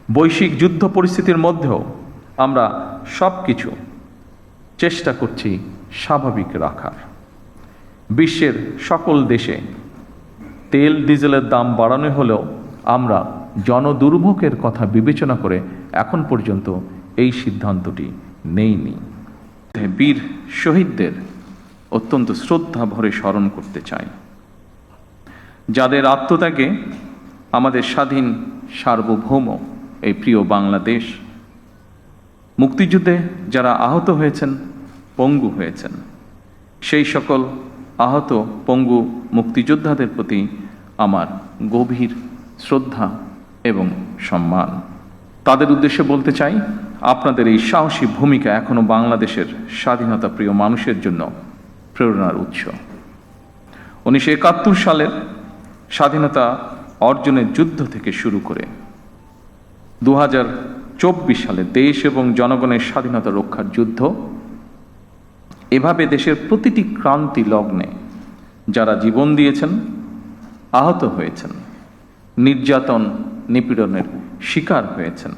বৈশ্বিক যুদ্ধ পরিস্থিতির মধ্যেও আমরা সব কিছু চেষ্টা করছি স্বাভাবিক রাখার। বিশ্বের সকল দেশে তেল ডিজেলের দাম বাড়ানো হলেও আমরা জনদুর্ভোগের কথা বিবেচনা করে এখন পর্যন্ত এই সিদ্ধান্তটি নেইনি। বীর শহীদদের অত্যন্ত শ্রদ্ধা ভরে স্মরণ করতে চাই, যাদের আত্মত্যাগে আমাদের স্বাধীন সার্বভৌম এই প্রিয় বাংলাদেশ, মুক্তিযুদ্ধে যারা আহত হয়েছেন, পঙ্গু হয়েছেন, সেই সকল আহত পঙ্গু মুক্তিযোদ্ধাদের প্রতি আমার গভীর শ্রদ্ধা এবং সম্মান। তাদের উদ্দেশ্যে বলতে চাই, আপনাদের এই সাহসী ভূমিকা এখনো বাংলাদেশের স্বাধীনতা প্রিয় মানুষের জন্য প্রেরণার উৎস। 1971 সালের স্বাধীনতা অর্জনের যুদ্ধ থেকে শুরু করে 2024 সালে দেশ এবং জনগণের স্বাধীনতা রক্ষার যুদ্ধ, এভাবে দেশের প্রতিটি ক্রান্তি লগ্নে যারা জীবন দিয়েছেন, আহত হয়েছেন, নির্যাতন নিপীড়নের শিকার হয়েছেন,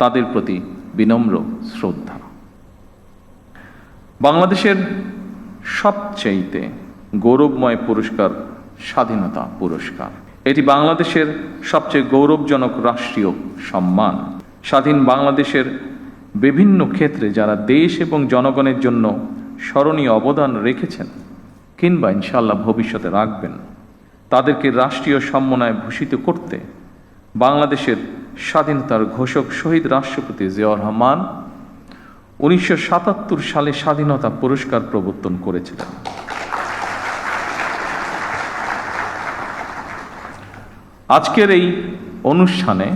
তাদের প্রতি বিনম্র শ্রদ্ধা। বাংলাদেশের সবচেয়ে গৌরবময় পুরস্কার স্বাধীনতা পুরস্কার। এটি বাংলাদেশের সবচেয়ে গৌরবজনক রাষ্ট্রীয় সম্মান। স্বাধীন বাংলাদেশের বিভিন্ন ক্ষেত্রে যারা দেশ এবং জনগণের জন্য স্মরণীয় অবদান রেখেছেন কিংবা ইনশাআল্লাহ ভবিষ্যতে রাখবেন, তাদেরকে রাষ্ট্রীয় সম্মাননায় ভূষিত করতে বাংলাদেশের স্বাধীনতার ঘোষক শহীদ রাষ্ট্রপতি জিয়াউর রহমান 1977 সালে স্বাধীনতা পুরস্কার প্রবর্তন করেছিলেন। আজকের এই অনুষ্ঠানে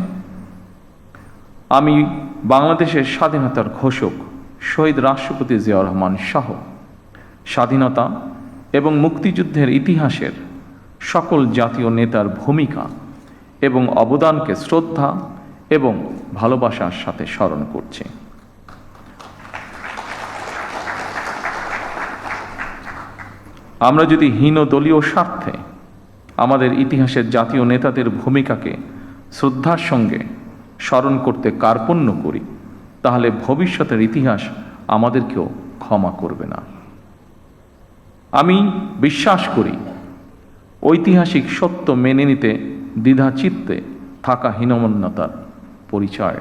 আমি বাংলাদেশের স্বাধীনতার ঘোষক শহীদ রাষ্ট্রপতি জিয়াউর রহমান সহ স্বাধীনতা এবং মুক্তিযুদ্ধের ইতিহাসের সকল জাতীয় নেতার ভূমিকা এবং অবদানকে শ্রদ্ধা এবং ভালোবাসার সাথে স্মরণ করছি। আমরা যদি হীন দলীয় স্বার্থে আমাদের ইতিহাসের জাতীয় নেতাদের ভূমিকাকে শ্রদ্ধার সঙ্গে স্মরণ করতে কার্পণ্য করি, তাহলে ভবিষ্যতের ইতিহাস আমাদেরকেও ক্ষমা করবে না। আমি বিশ্বাস করি, ঐতিহাসিক সত্য মেনে নিতে দ্বিধাচিত্তে থাকা হীনমন্যতার পরিচয়।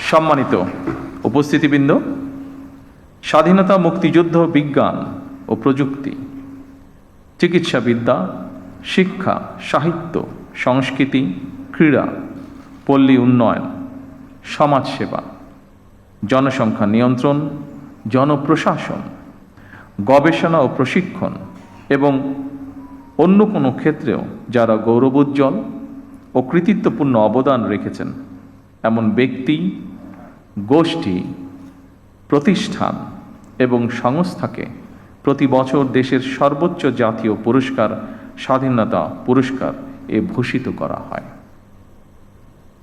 সম্মানিত উপস্থিতিবৃন্দ, স্বাধীনতা, মুক্তিযুদ্ধ, বিজ্ঞান ও প্রযুক্তি, চিকিৎসাবিদ্যা, শিক্ষা, সাহিত্য, সংস্কৃতি, ক্রীড়া, পল্লী উন্নয়ন, সমাজসেবা, জনসংখ্যা নিয়ন্ত্রণ, জনপ্রশাসন, গবেষণা ও প্রশিক্ষণ এবং অন্য কোনো ক্ষেত্রেও যারা গৌরবোজ্জ্বল ও কৃতিত্বপূর্ণ অবদান রেখেছেন, এমন ব্যক্তি, গোষ্ঠী, প্রতিষ্ঠান এবং সংস্থাকে প্রতি বছর দেশের সর্বোচ্চ জাতীয় পুরস্কার স্বাধীনতা পুরস্কার ভূষিত করা হয়।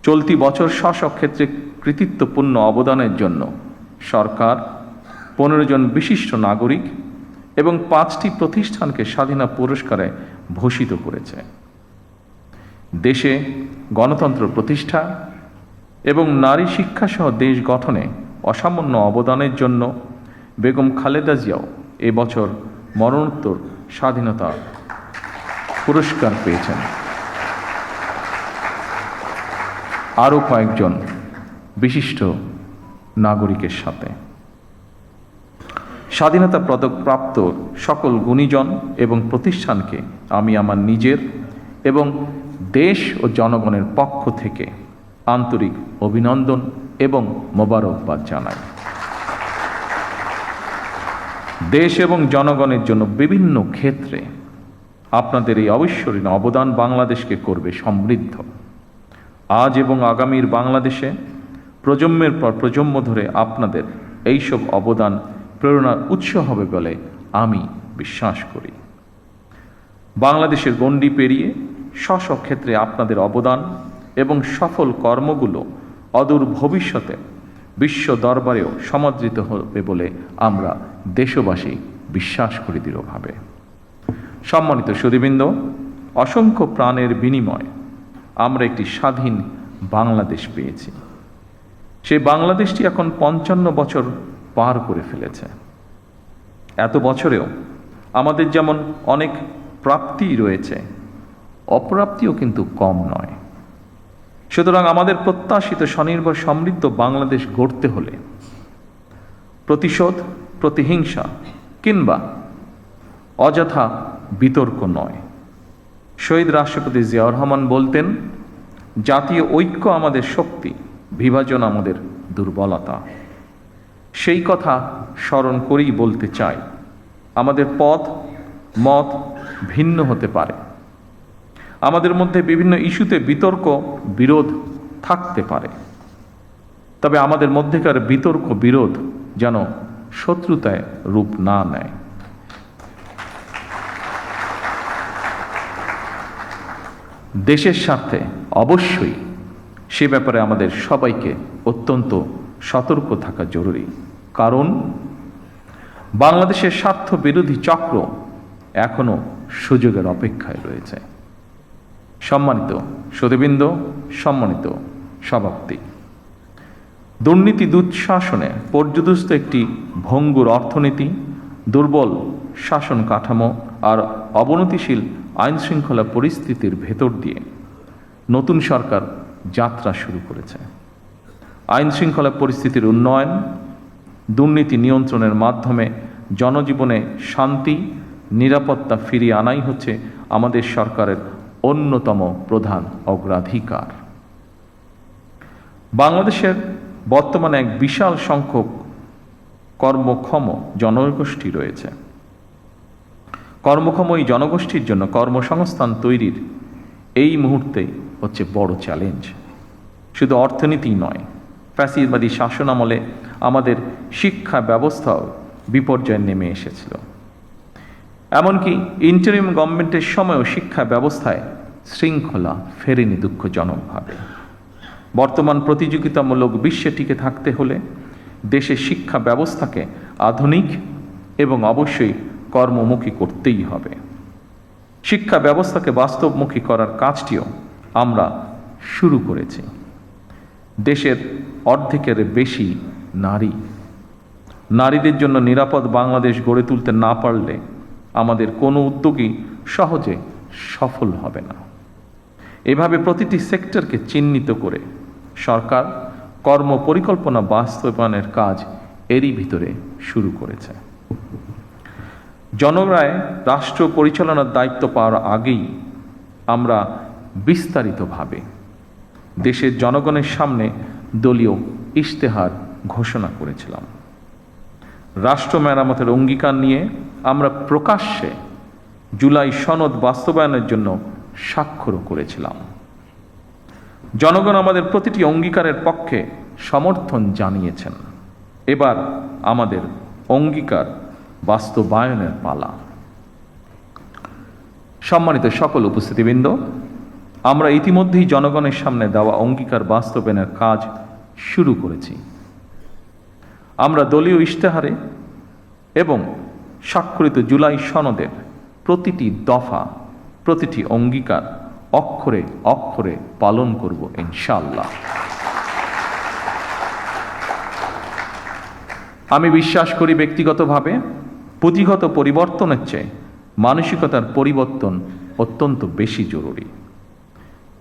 চলতি বছর স্ব ক্ষেত্রে কৃতিত্বপূর্ণ অবদানের জন্য সরকার 15 জন বিশিষ্ট নাগরিক এবং 5টি প্রতিষ্ঠানকে স্বাধীনতা পুরস্কারে ভূষিত করেছে। দেশে গণতন্ত্র প্রতিষ্ঠা এবং নারী শিক্ষাসহ দেশ গঠনে অসামান্য অবদানের জন্য বেগম খালেদা জিয়াও এবছর মরণোত্তর স্বাধীনতা পুরস্কার পেয়েছেন। আরও কয়েকজন বিশিষ্ট নাগরিকের সাথে স্বাধীনতা পদক প্রাপ্ত সকল গুণীজন এবং প্রতিষ্ঠানকে আমি আমার নিজের এবং দেশ ও জনগণের পক্ষ থেকে আন্তরিক অভিনন্দন এবং মোবারকবাদ জানাই। দেশ এবং জনগণের জন্য বিভিন্ন ক্ষেত্রে আপনাদের এই অবিস্মরণীয় অবদান বাংলাদেশকে করবে সমৃদ্ধ। আজ এবং আগামীর বাংলাদেশে প্রজন্মের পর প্রজন্ম ধরে আপনাদের এইসব অবদান প্রেরণার উৎস হবে বলে আমি বিশ্বাস করি। বাংলাদেশের গণ্ডি পেরিয়ে স্ব ক্ষেত্রে আপনাদের অবদান এবং সফল কর্মগুলো অদূর ভবিষ্যতে বিশ্ব দরবারেও সমাদৃত হবে বলে আমরা দেশবাসী বিশ্বাস করি দৃঢ়ভাবে। সম্মানিত সুধীবৃন্দ, অসংখ্য প্রাণের বিনিময়ে আমরা একটি স্বাধীন বাংলাদেশ পেয়েছি। সেই বাংলাদেশটি এখন 55 বছর পার করে ফেলেছে। এত বছরেও আমাদের যেমন অনেক প্রাপ্তি রয়েছে, অপ্রাপ্তিও কিন্তু কম নয়। সুতরাং আমাদের প্রত্যাশিত স্বনির্ভর সমৃদ্ধ বাংলাদেশ গড়তে হলে প্রতিশোধ, প্রতিহিংসা কিংবা অযথা বিতর্ক নয়। শহীদ রাষ্ট্রপতি জিয়াউর রহমান বলতেন, জাতীয় ঐক্য আমাদের শক্তি, বিভাজন আমাদের দুর্বলতা। সেই কথা স্মরণ করেই বলতে চাই, আমাদের পথ মত ভিন্ন হতে পারে, আমাদের মধ্যে বিভিন্ন ইস্যুতে বিতর্ক বিরোধ থাকতে পারে, তবে আমাদের মধ্যেকার বিতর্ক বিরোধ যেন শত্রুতায় রূপ না নেয়। দেশের স্বার্থে অবশ্যই সে ব্যাপারে আমাদের সবাইকে অত্যন্ত সতর্ক থাকা জরুরি, কারণ বাংলাদেশের স্বার্থ বিরোধী চক্র এখনো সুযোগের অপেক্ষায় রয়েছে। সম্মানিত সুধীবৃন্দ, সম্মানিত সভাপতি, দুর্নীতি দুঃশাসনে পর্যুদস্ত একটি ভঙ্গুর অর্থনীতি, দুর্বল শাসন কাঠামো আর অবনতিশীল আইনশৃঙ্খলা পরিস্থিতির ভেতর দিয়ে নতুন সরকার যাত্রা শুরু করেছে। আইনশৃঙ্খলা পরিস্থিতির উন্নয়ন, দুর্নীতি নিয়ন্ত্রণের মাধ্যমে জনজীবনে শান্তি, নিরাপত্তা ফিরিয়ে আনাই হচ্ছে আমাদের সরকারের অন্যতম প্রধান অগ্রাধিকার। বাংলাদেশের বর্তমানে এক বিশাল সংখ্যক কর্মক্ষম জনগোষ্ঠী রয়েছে। কর্মক্ষম এই জনগোষ্ঠীর জন্য কর্মসংস্থান তৈরির এই মুহূর্তে হচ্ছে বড় চ্যালেঞ্জ। শুধু অর্থনীতি নয়, ফ্যাসিবাদী শাসনামলে আমাদের শিক্ষা ব্যবস্থাও বিপর্যয়ে নেমে এসেছিল। এমনকি ইন্টারিম গভর্নমেন্টের সময়ও শিক্ষা ব্যবস্থায় শৃঙ্খলা ফেরেনি দুঃখজনকভাবে। বর্তমান প্রতিযোগিতামূলক বিশ্বে টিকে থাকতে হলে দেশের শিক্ষা ব্যবস্থাকে আধুনিক এবং অবশ্যই কর্মমুখী করতেই হবে। শিক্ষা ব্যবস্থাকে বাস্তবমুখী করার কাজটিও আমরা শুরু করেছি। দেশের অর্ধেকের বেশি নারীদের জন্য নিরাপদ বাংলাদেশ গড়ে তুলতে না পারলে আমাদের কোনো উদ্যোগই সহজে সফল হবে না। এভাবে প্রতিটি সেক্টরকে চিহ্নিত করে সরকার কর্ম পরিকল্পনা বাস্তবায়নের কাজ এরই ভিতরে শুরু করেছে। জনগণের রাষ্ট্র পরিচালনার দায়িত্ব পাওয়ার আগেই আমরা বিস্তারিতভাবে দেশের জনগণের সামনে দলীয় ইশতেহার ঘোষণা করেছিলাম। রাষ্ট্র মেরামতের অঙ্গীকার নিয়ে আমরা প্রকাশ্যে জুলাই সনদ বাস্তবায়নের জন্য স্বাক্ষরও করেছিলাম। জনগণ আমাদের প্রতিটি অঙ্গীকারের পক্ষে সমর্থন জানিয়েছেন। এবার আমাদের অঙ্গীকার বাস্তবায়নের পালা। সম্মানিত সকল উপস্থিতিবৃন্দ, আমরা ইতিমধ্যেই জনগণের সামনে দেওয়া অঙ্গীকার বাস্তবায়নের কাজ শুরু করেছি। আমরা দলীয় ইশতেহারে এবং স্বাক্ষরিত জুলাই সনদের প্রতিটি দফা, প্রতিটি অঙ্গীকার অক্ষরে অক্ষরে পালন করব ইনশাআল্লাহ। আমি বিশ্বাস করি ব্যক্তিগতভাবে পুঁথিগত পরিবর্তনের চেয়ে মানসিকতার পরিবর্তন অত্যন্ত বেশি জরুরি।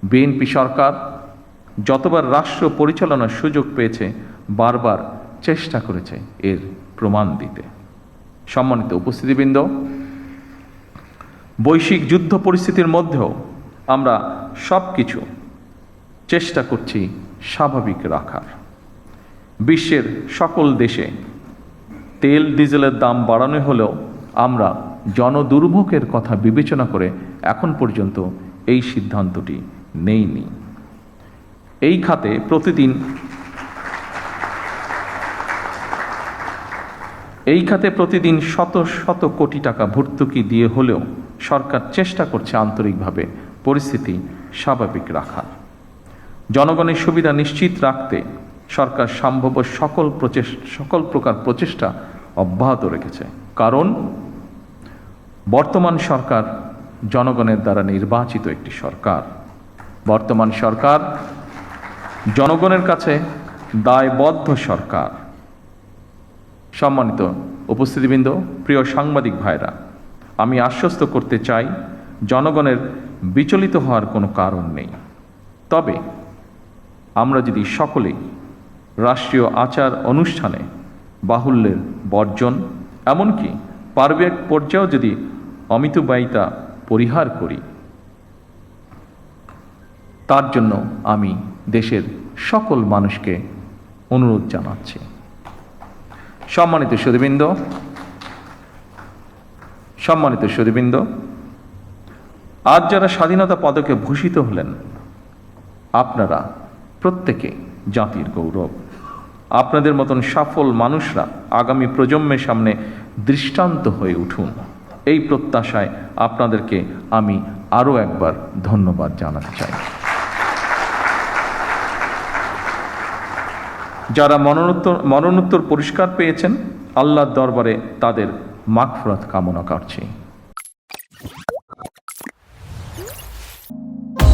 বিএনপি সরকার যতবার রাষ্ট্র পরিচালনার সুযোগ পেয়েছে বারবার চেষ্টা করেছে এর প্রমাণ দিতে। সম্মানিত উপস্থিতিবৃন্দ, বৈশ্বিক যুদ্ধ পরিস্থিতির মধ্যেও আমরা সবকিছু চেষ্টা করছি স্বাভাবিক রাখার। বিশ্বের সকল দেশে তেল ডিজেলের দাম বাড়ানো হলেও আমরা জনদুর্ভোগের কথা বিবেচনা করে এখন পর্যন্ত এই সিদ্ধান্তটি নেইনি। এই খাতে প্রতিদিন শত শত কোটি টাকা ভর্তুকি দিয়ে হলেও সরকার চেষ্টা করছে আন্তরিকভাবে পরিস্থিতি স্বাভাবিক রাখার। জনগণের সুবিধা নিশ্চিত রাখতে সরকার সম্ভাব্য সকল প্রকার প্রচেষ্টা অব্যাহত রেখেছে, কারণ বর্তমান সরকার জনগণের দ্বারা নির্বাচিত একটি সরকার। বর্তমান সরকার জনগণের কাছে দায়বদ্ধ সরকার। সম্মানিত উপস্থিতিবৃন্দ, প্রিয় সাংবাদিক ভাইরা, আমি আশ্বস্ত করতে চাই জনগণের বিচলিত হওয়ার কোনো কারণ নেই। তবে আমরা যদি সকলেই রাষ্ট্রীয় আচার অনুষ্ঠানে বাহুল্যের বর্জন, এমনকি পারিবারিক পর্যায়েও যদি অমিতব্যয়িতা পরিহার করি, তার জন্য আমি দেশের সকল মানুষকে অনুরোধ জানাচ্ছি। সম্মানিত সুধীবৃন্দ, আজ যারা স্বাধীনতা পদকে ভূষিত হলেন, আপনারা প্রত্যেকে জাতির গৌরব। আপনাদের মতন সফল মানুষরা আগামী প্রজন্মের সামনে দৃষ্টান্ত হয়ে উঠুন, এই প্রত্যাশায় আপনাদেরকে আমি আরও একবার ধন্যবাদ জানাতে চাই। যারা মরণোত্তর পুরস্কার পেয়েছেন, আল্লাহর দরবারে তাদের মাগফিরাত কামনা করছি।